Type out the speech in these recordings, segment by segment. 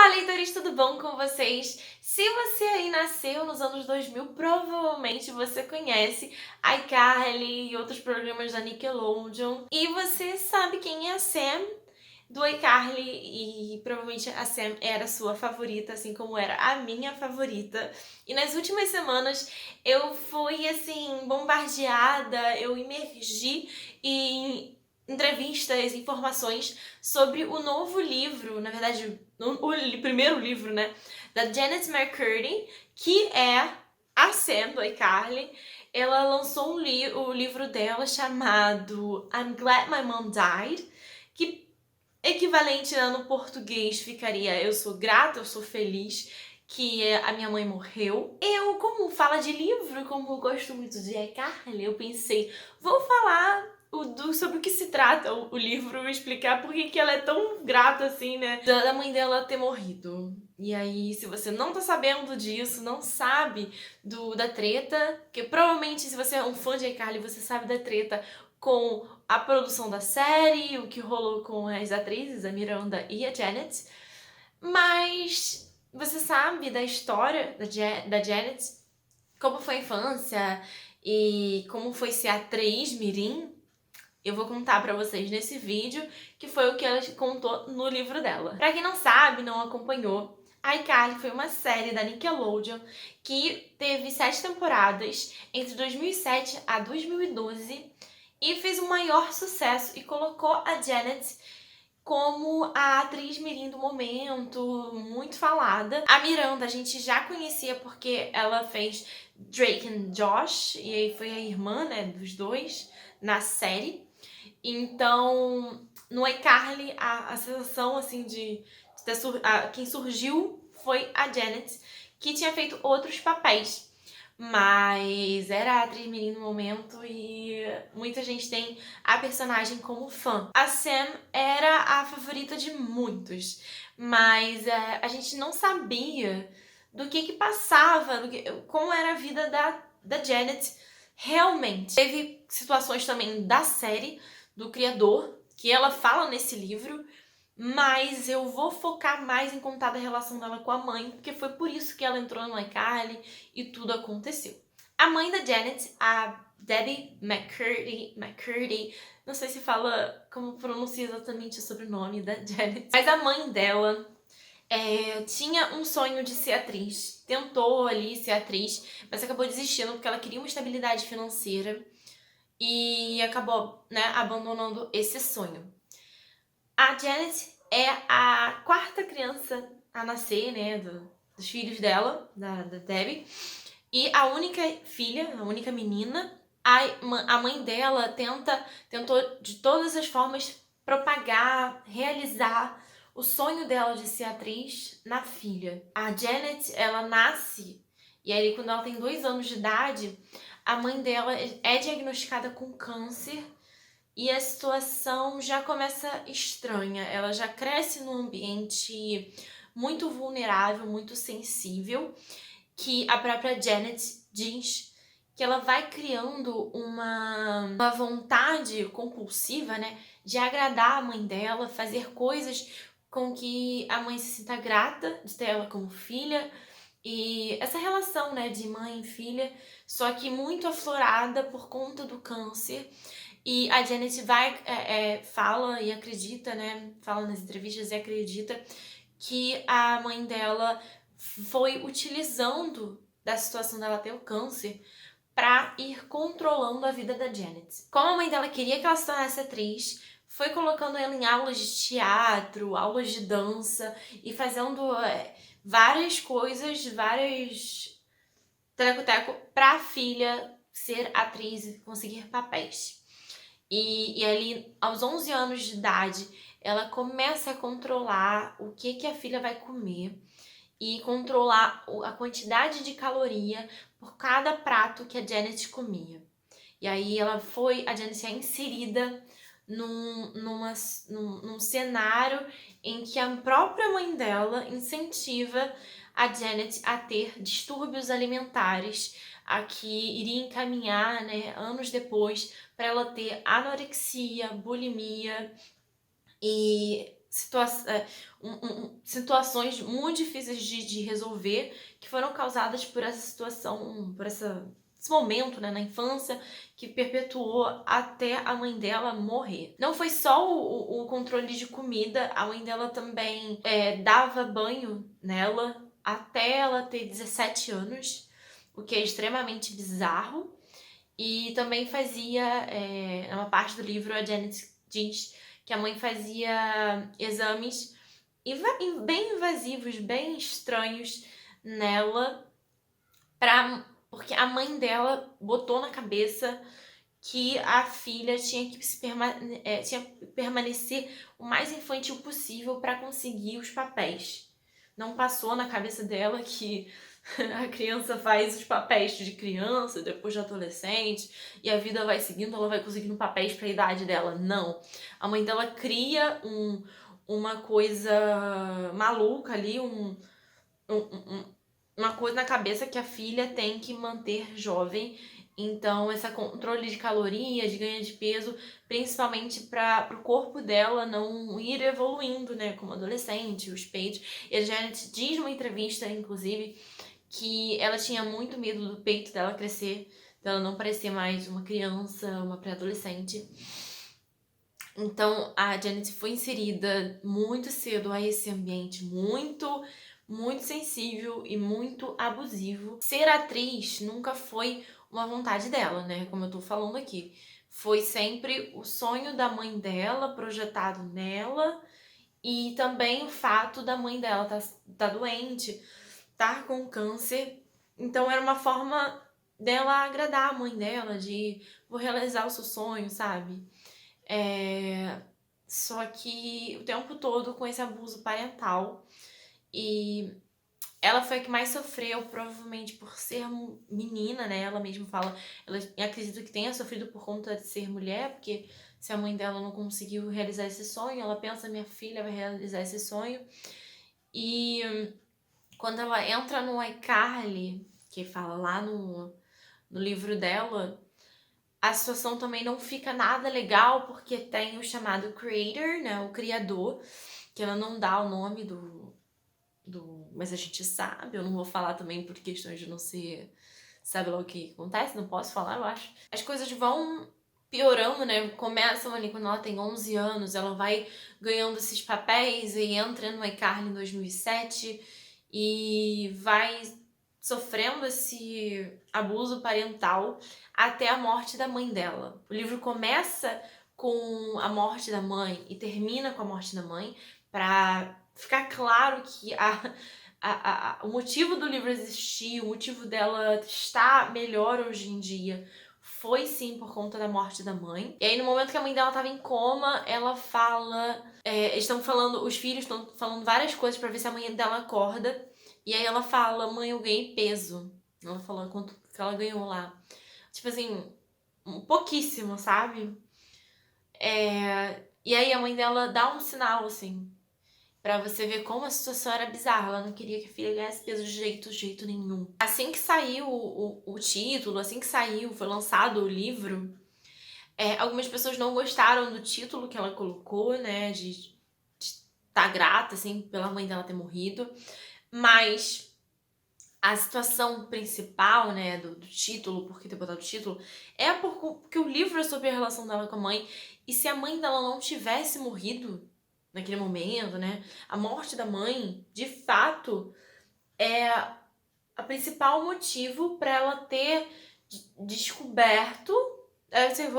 Olá, leitores, tudo bom com vocês? Se você aí nasceu nos anos 2000, provavelmente você conhece iCarly e outros programas da Nickelodeon. E você sabe quem é a Sam do iCarly e provavelmente a Sam era a sua favorita, assim como era a minha favorita. E nas últimas semanas eu fui, assim, bombardeada, eu imergi em entrevistas, informações sobre o novo livro, na verdade, o primeiro livro, né, da Janet McCurdy, que é a Sam do iCarly. Ela lançou o livro dela chamado I'm Glad My Mom Died, que equivalente, né, no português ficaria Eu sou grata, eu sou feliz que a minha mãe morreu. Eu, como fala de livro, como eu gosto muito de iCarly, eu pensei, vou falar sobre o que se trata o livro, explicar por que ela é tão grata assim, né, da mãe dela ter morrido. E aí, se você não tá sabendo disso, não sabe da treta, que provavelmente se você é um fã de iCarly, você sabe da treta com a produção da série, o que rolou com as atrizes, a Miranda e a Janet. Mas você sabe da história da Janet, como foi a infância e como foi ser atriz mirim? Eu vou contar pra vocês nesse vídeo, que foi o que ela contou no livro dela. Pra quem não sabe, não acompanhou, iCarly foi uma série da Nickelodeon que teve 7 temporadas entre 2007 a 2012 e fez o maior sucesso e colocou a Janet como a atriz mirim do momento, muito falada. A Miranda a gente já conhecia porque ela fez Drake and Josh, e aí foi a irmã, né, dos dois na série. Então, no iCarly, a sensação, assim, quem surgiu foi a Janet, que tinha feito outros papéis, mas era a atriz mirim no momento e muita gente tem a personagem como fã. A Sam era a favorita de muitos, mas a gente não sabia do que passava, como era a vida da Janet realmente. Teve situações também da série, do criador, que ela fala nesse livro, mas eu vou focar mais em contar da relação dela com a mãe, porque foi por isso que ela entrou no iCarly e tudo aconteceu. A mãe da Janet, a Debbie McCurdy, não sei se fala como pronuncia exatamente o sobrenome da Janet, mas a mãe dela tinha um sonho de ser atriz, tentou ali ser atriz, mas acabou desistindo porque ela queria uma estabilidade financeira e acabou, né, abandonando esse sonho. A Janet é a quarta criança a nascer, né, dos filhos dela, da Debbie, e a única filha, a única menina. A mãe dela tentou de todas as formas propagar, realizar o sonho dela de ser atriz na filha. A Janet, ela nasce, e aí quando ela tem 2 anos de idade, a mãe dela é diagnosticada com câncer e a situação já começa estranha. Ela já cresce num ambiente muito vulnerável, muito sensível, que a própria Janet diz que ela vai criando uma vontade compulsiva, né, de agradar a mãe dela, fazer coisas com que a mãe se sinta grata de ter ela como filha. E essa relação, né, de mãe e filha, só que muito aflorada por conta do câncer. E a Janet fala e acredita, né, fala nas entrevistas e acredita que a mãe dela foi utilizando da situação dela ter o câncer para ir controlando a vida da Janet. Como a mãe dela queria que ela se tornasse atriz, foi colocando ela em aulas de teatro, aulas de dança e fazendo várias coisas, várias teco-teco para a filha ser atriz e conseguir papéis. E ali, aos 11 anos de idade, ela começa a controlar o que a filha vai comer e controlar a quantidade de caloria por cada prato que a Janet comia. E aí a Janet é inserida num cenário em que a própria mãe dela incentiva a Janet a ter distúrbios alimentares, a que iria encaminhar, né, anos depois, para ela ter anorexia, bulimia e situações muito difíceis de resolver, que foram causadas por essa situação, por esse momento, né, na infância, que perpetuou até a mãe dela morrer. Não foi só o controle de comida, a mãe dela também dava banho nela até ela ter 17 anos, o que é extremamente bizarro. E também fazia, uma parte do livro, a Janet diz que a mãe fazia exames bem invasivos, bem estranhos nela, porque a mãe dela botou na cabeça que a filha tinha que permanecer o mais infantil possível para conseguir os papéis. Não passou na cabeça dela que a criança faz os papéis de criança, depois de adolescente, e a vida vai seguindo, ela vai conseguindo papéis para a idade dela. Não. A mãe dela cria uma coisa maluca ali, uma coisa na cabeça que a filha tem que manter jovem. Então, esse controle de calorias, de ganho de peso, principalmente para o corpo dela não ir evoluindo, né, como adolescente, os peitos. E a Janet diz numa entrevista, inclusive, que ela tinha muito medo do peito dela crescer, dela não parecer mais uma criança, uma pré-adolescente. Então, a Janet foi inserida muito cedo a esse ambiente muito sensível e muito abusivo. Ser atriz nunca foi uma vontade dela, né? Como eu tô falando aqui. Foi sempre o sonho da mãe dela projetado nela, e também o fato da mãe dela tá doente, estar com câncer. Então era uma forma dela agradar a mãe dela, de vou realizar o seu sonho, sabe? Só que o tempo todo com esse abuso parental. E ela foi a que mais sofreu, provavelmente por ser menina, né? Ela mesma fala, ela acredita que tenha sofrido por conta de ser mulher, porque se a mãe dela não conseguiu realizar esse sonho, ela pensa, minha filha vai realizar esse sonho. E quando ela entra no iCarly, que fala lá no livro dela, a situação também não fica nada legal, porque tem o chamado creator, né, o criador, que ela não dá o nome mas a gente sabe, eu não vou falar também por questões de não ser, sabe lá o que acontece, não posso falar, eu acho. As coisas vão piorando, né, começam ali quando ela tem 11 anos, ela vai ganhando esses papéis e entra no iCarly em 2007 e vai sofrendo esse abuso parental até a morte da mãe dela. O livro começa com a morte da mãe e termina com a morte da mãe, para ficar claro que o motivo do livro existir, o motivo dela estar melhor hoje em dia, foi sim por conta da morte da mãe. E aí, no momento que a mãe dela tava em coma, ela fala. Estão falando, os filhos estão falando várias coisas pra ver se a mãe dela acorda. E aí ela fala, mãe, eu ganhei peso. Ela falou quanto que ela ganhou lá. Tipo assim, pouquíssimo, sabe? E aí a mãe dela dá um sinal, assim, pra você ver como a situação era bizarra. Ela não queria que a filha ganhasse peso de jeito nenhum. Assim que saiu o título, assim que saiu, foi lançado o livro, algumas pessoas não gostaram do título que ela colocou, né, de tá grata, assim, pela mãe dela ter morrido. Mas a situação principal, né, do título, por que ter botado o título, é porque o livro é sobre a relação dela com a mãe. E se a mãe dela não tivesse morrido naquele momento, né, a morte da mãe, de fato, é a principal motivo para ela ter descoberto, você vê,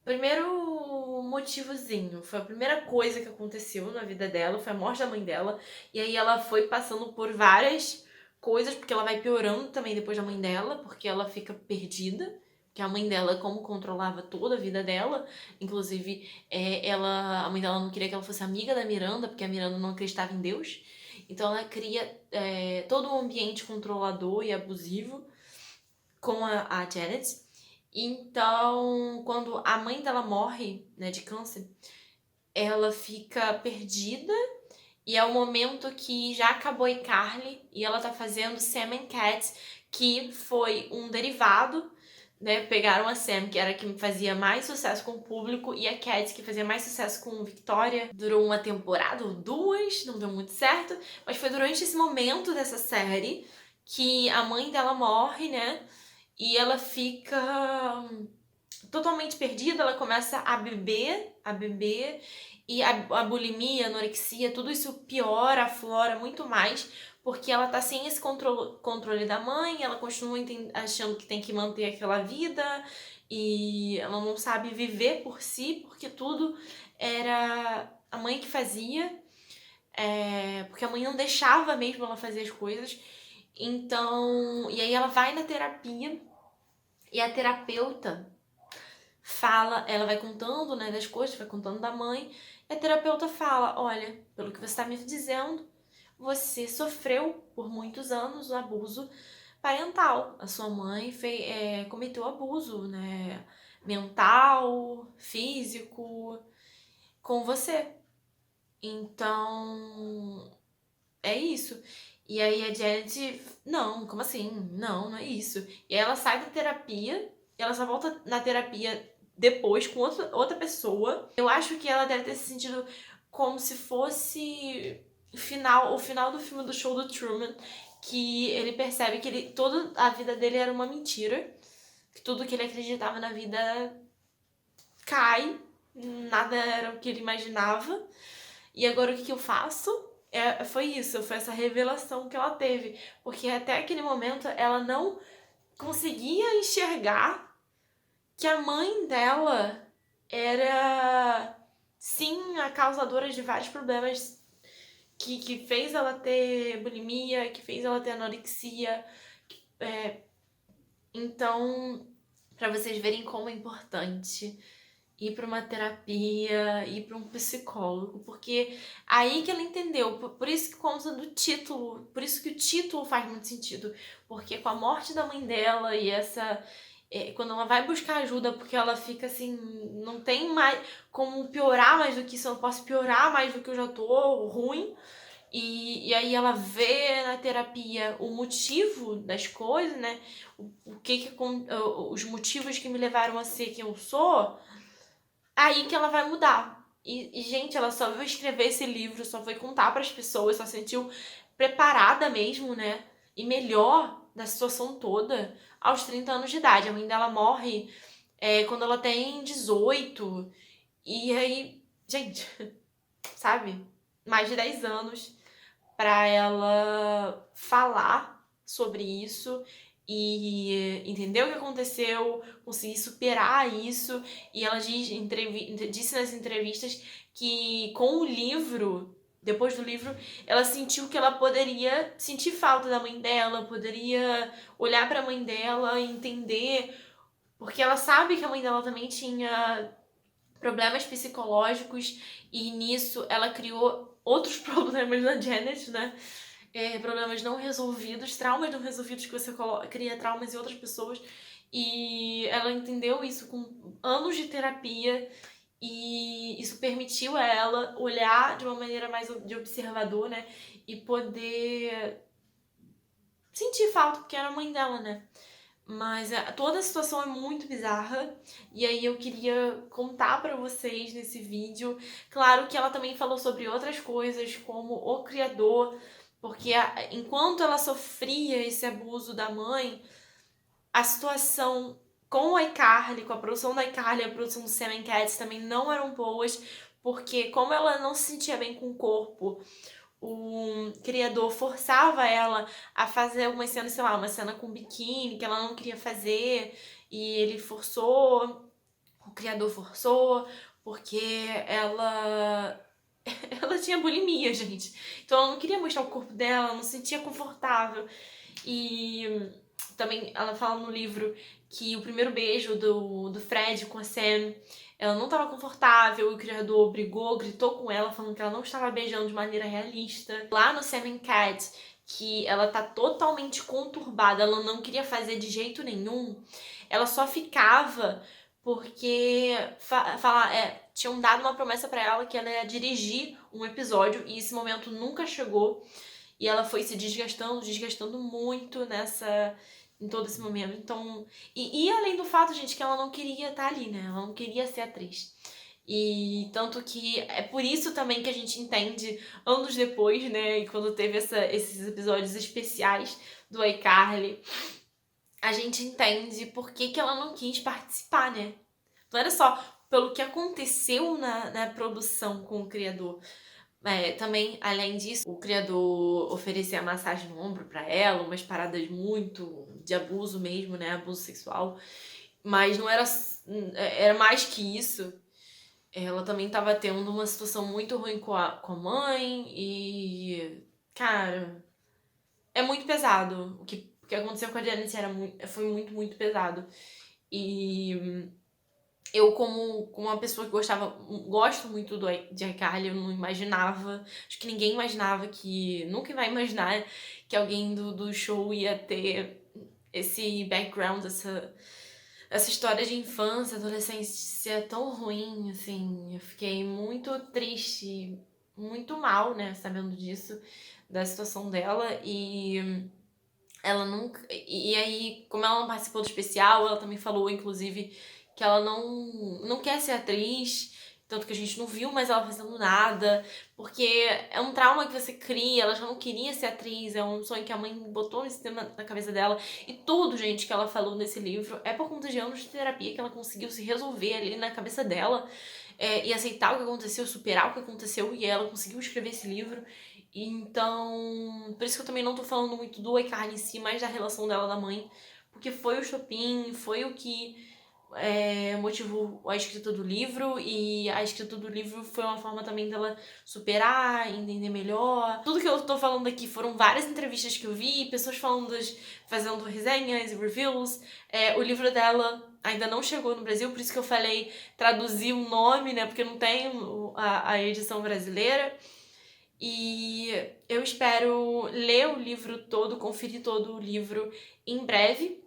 primeiro motivozinho, foi a primeira coisa que aconteceu na vida dela, foi a morte da mãe dela, e aí ela foi passando por várias coisas, porque ela vai piorando também depois da mãe dela, porque ela fica perdida, que a mãe dela, como controlava toda a vida dela, inclusive a mãe dela não queria que ela fosse amiga da Miranda, porque a Miranda não acreditava em Deus, então ela cria todo um ambiente controlador e abusivo com a Janet. Então, quando a mãe dela morre, né, de câncer, ela fica perdida, e é o momento que já acabou iCarly e ela tá fazendo Sam and Cat, que foi um derivado né, pegaram a Sam, que era a que fazia mais sucesso com o público, e a Cat, que fazia mais sucesso com Victoria. Durou uma temporada ou duas, não deu muito certo, mas foi durante esse momento dessa série que a mãe dela morre, né, e ela fica totalmente perdida, ela começa a beber, e a bulimia, a anorexia, tudo isso piora, aflora muito mais, porque ela tá sem esse controle da mãe, ela continua achando que tem que manter aquela vida, e ela não sabe viver por si, porque tudo era a mãe que fazia, porque a mãe não deixava mesmo ela fazer as coisas. Então, e aí ela vai na terapia, e a terapeuta fala, ela vai contando, né, das coisas, vai contando da mãe, e a terapeuta fala, olha, pelo que você está me dizendo, você sofreu por muitos anos o abuso parental. A sua mãe cometeu abuso, né, mental, físico, com você. Então, é isso. E aí a Janet, não, como assim? Não, não é isso. E aí ela sai da terapia, e ela só volta na terapia depois com outra pessoa. Eu acho que ela deve ter se sentido como se fosse o final do filme do Show do Truman, que ele percebe que toda a vida dele era uma mentira, que tudo que ele acreditava na vida cai, nada era o que ele imaginava. E agora o que eu faço? Foi isso, foi essa revelação que ela teve. Porque até aquele momento ela não conseguia enxergar que a mãe dela era, sim, a causadora de vários problemas que fez ela ter bulimia, que fez ela ter anorexia. Então, para vocês verem como é importante ir para uma terapia, ir para um psicólogo, porque aí que ela entendeu, por isso que conta do título, por isso que o título faz muito sentido, porque com a morte da mãe dela e quando ela vai buscar ajuda, porque ela fica assim, não tem mais como piorar mais do que isso, eu não posso piorar mais do que eu já tô ruim, e aí ela vê na terapia o motivo das coisas, né, os motivos que me levaram a ser quem eu sou, aí que ela vai mudar. E, gente, ela só veio escrever esse livro, só foi contar para as pessoas, só se sentiu preparada mesmo, né? E melhor da situação toda aos 30 anos de idade. A mãe dela morre quando ela tem 18. E aí, gente, sabe? Mais de 10 anos para ela falar sobre isso e entender o que aconteceu, conseguir superar isso. E ela disse nas entrevistas que com o livro, depois do livro, ela sentiu que ela poderia sentir falta da mãe dela, poderia olhar para a mãe dela e entender, porque ela sabe que a mãe dela também tinha problemas psicológicos e nisso ela criou outros problemas na Janet, né? Problemas não resolvidos, traumas não resolvidos que você cria traumas em outras pessoas. E ela entendeu isso com anos de terapia e isso permitiu a ela olhar de uma maneira mais de observador, né? E poder sentir falta, porque era a mãe dela, né? Mas toda a situação é muito bizarra. E aí eu queria contar pra vocês nesse vídeo. Claro que ela também falou sobre outras coisas, como o criador. Porque enquanto ela sofria esse abuso da mãe, a situação com o iCarly, com a produção da iCarly e a produção do Sam and Cats também não eram boas. Porque como ela não se sentia bem com o corpo, o criador forçava ela a fazer algumas cenas, sei lá, uma cena com biquíni que ela não queria fazer e ele forçou, o criador forçou, porque ela tinha bulimia, gente. Então ela não queria mostrar o corpo dela, ela não se sentia confortável. E também ela fala no livro que o primeiro beijo do Fred com a Sam, ela não estava confortável, o criador brigou, gritou com ela, falando que ela não estava beijando de maneira realista. Lá no Sam and Cat, que ela tá totalmente conturbada, ela não queria fazer de jeito nenhum, ela só ficava porque tinham dado uma promessa pra ela que ela ia dirigir um episódio e esse momento nunca chegou. E ela foi se desgastando muito em todo esse momento. Então, e além do fato, gente, que ela não queria estar ali, né? Ela não queria ser atriz. E tanto que é por isso também que a gente entende anos depois, né? E quando teve esses episódios especiais do iCarly, a gente entende por que ela não quis participar, né? Não era só pelo que aconteceu na produção com o criador. Também, além disso, o criador oferecia massagem no ombro pra ela, umas paradas muito de abuso mesmo, né? Abuso sexual. Mas não era... Era mais que isso. Ela também tava tendo uma situação muito ruim com a mãe e... Cara, é muito pesado. O que aconteceu com a Janice foi muito, muito pesado. E eu, como uma pessoa que gosto muito de iCarly, eu não imaginava, acho que ninguém imaginava nunca vai imaginar que alguém do show ia ter esse background, essa história de infância, adolescência tão ruim, assim. Eu fiquei muito triste, muito mal, né, sabendo disso, da situação dela. E ela nunca. E aí, como ela não participou do especial, ela também falou, inclusive, que ela não quer ser atriz. Tanto que a gente não viu mais ela fazendo nada. Porque é um trauma que você cria. Ela já não queria ser atriz. É um sonho que a mãe botou esse tema na cabeça dela. E tudo, gente, que ela falou nesse livro é por conta de anos de terapia que ela conseguiu se resolver ali na cabeça dela. E aceitar o que aconteceu, superar o que aconteceu. E ela conseguiu escrever esse livro. Então, por isso que eu também não tô falando muito do iCarly em si, mas da relação dela da mãe, porque foi o estopim, foi o que motivou a escrita do livro, e a escrita do livro foi uma forma também dela superar, entender melhor. Tudo que eu tô falando aqui foram várias entrevistas que eu vi, pessoas fazendo resenhas e reviews. O livro dela ainda não chegou no Brasil, por isso que eu falei traduzir o nome, né, porque não tem a edição brasileira. E eu espero ler o livro todo, conferir todo o livro em breve,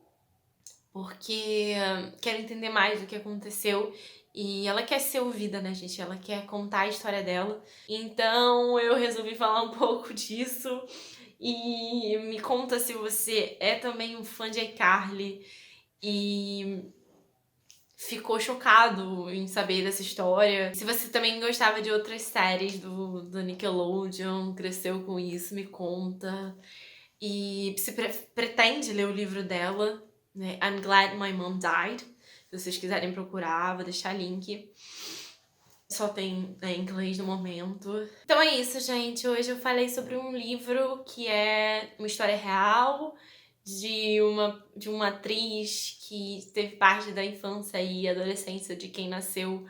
porque quero entender mais do que aconteceu. E ela quer ser ouvida, né, gente? Ela quer contar a história dela. Então eu resolvi falar um pouco disso. E me conta se você é também um fã de iCarly e ficou chocado em saber dessa história. Se você também gostava de outras séries do Nickelodeon, cresceu com isso, me conta. E se pretende ler o livro dela, né? I'm Glad My Mom Died. Se vocês quiserem procurar, vou deixar link. Só tem em inglês no momento. Então é isso, gente. Hoje eu falei sobre um livro que é uma história real de uma atriz que teve parte da infância e adolescência de quem nasceu,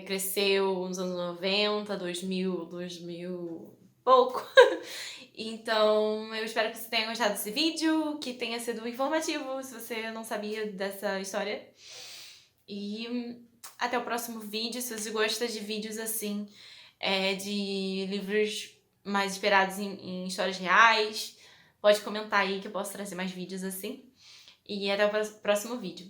cresceu nos anos 90, 2000 pouco. Então, eu espero que você tenha gostado desse vídeo, que tenha sido informativo, se você não sabia dessa história. E até o próximo vídeo. Se você gosta de vídeos assim, de livros mais inspirados em histórias reais, pode comentar aí que eu posso trazer mais vídeos assim. E até o próximo vídeo.